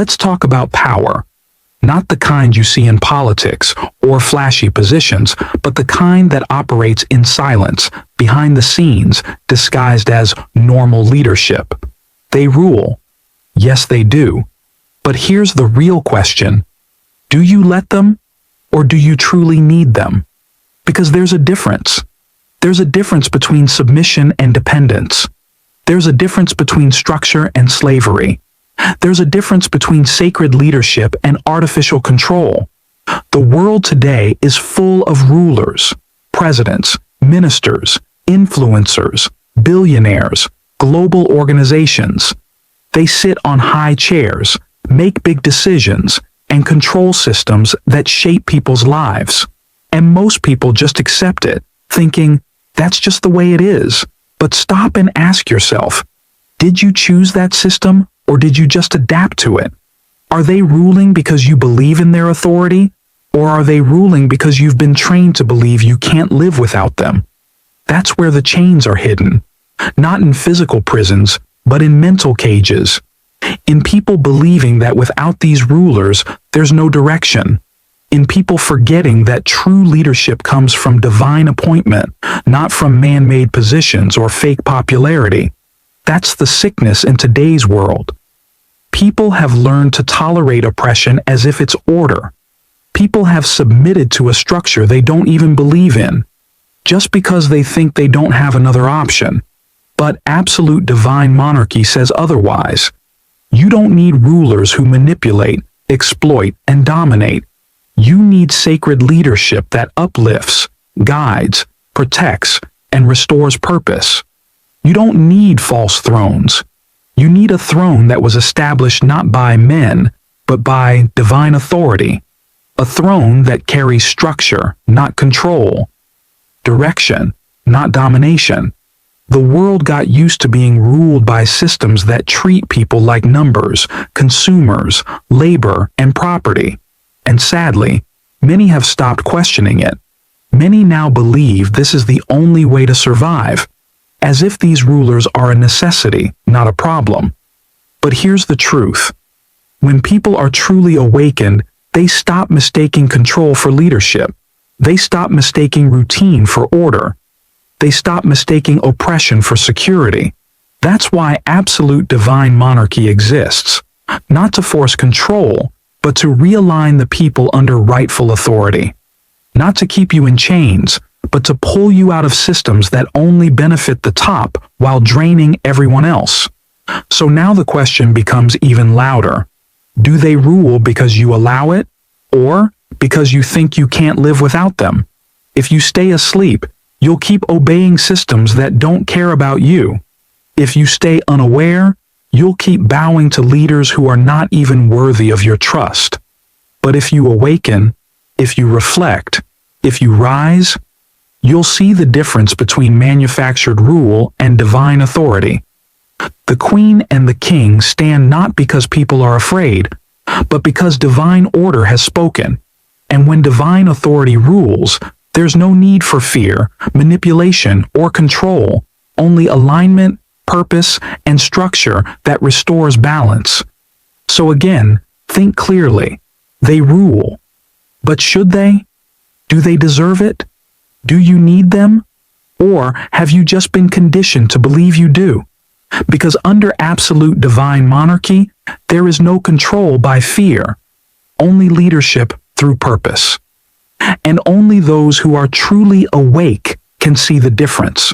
let's talk about power. Not the kind you see in politics or flashy positions, but the kind that operates in silence, behind the scenes, disguised as normal leadership. They rule. Yes, they do. But here's the real question. Do you let them, or do you truly need them? Because there's a difference. There's a difference between submission and dependence. There's a difference between structure and slavery. There's a difference between sacred leadership and artificial control. The world today is full of rulers, presidents, ministers, influencers, billionaires, global organizations. They sit on high chairs, make big decisions, and control systems that shape people's lives. And most people just accept it, thinking, that's just the way it is. But stop and ask yourself, did you choose that system, or did you just adapt to it? Are they ruling because you believe in their authority, or are they ruling because you've been trained to believe you can't live without them? That's where the chains are hidden, not in physical prisons, but in mental cages. In people believing that without these rulers, there's no direction. In people forgetting that true leadership comes from divine appointment, not from man-made positions or fake popularity. That's the sickness in today's world. People have learned to tolerate oppression as if it's order. People have submitted to a structure they don't even believe in, just because they think they don't have another option. But absolute divine monarchy says otherwise. You don't need rulers who manipulate, exploit, and dominate. You need sacred leadership that uplifts, guides, protects, and restores purpose. You don't need false thrones. You need a throne that was established not by men, but by divine authority. A throne that carries structure, not control. Direction, not domination. The world got used to being ruled by systems that treat people like numbers, consumers, labor, and property. And sadly, many have stopped questioning it. Many now believe this is the only way to survive, as if these rulers are a necessity, not a problem. But here's the truth. When people are truly awakened, they stop mistaking control for leadership. They stop mistaking routine for order. They stop mistaking oppression for security. That's why absolute divine monarchy exists, not to force control, but to realign the people under rightful authority. Not to keep you in chains, but to pull you out of systems that only benefit the top while draining everyone else. So now the question becomes even louder. Do they rule because you allow it, or because you think you can't live without them? If you stay asleep, you'll keep obeying systems that don't care about you. If you stay unaware, you'll keep bowing to leaders who are not even worthy of your trust. But if you awaken, if you reflect, if you rise, you'll see the difference between manufactured rule and divine authority. The queen and the king stand not because people are afraid, but because divine order has spoken. And when divine authority rules, there's no need for fear, manipulation, or control, only alignment, purpose, and structure that restores balance. So again, think clearly. They rule. But should they? Do they deserve it? Do you need them? Or have you just been conditioned to believe you do? Because under absolute divine monarchy, there is no control by fear, only leadership through purpose. And only those who are truly awake can see the difference.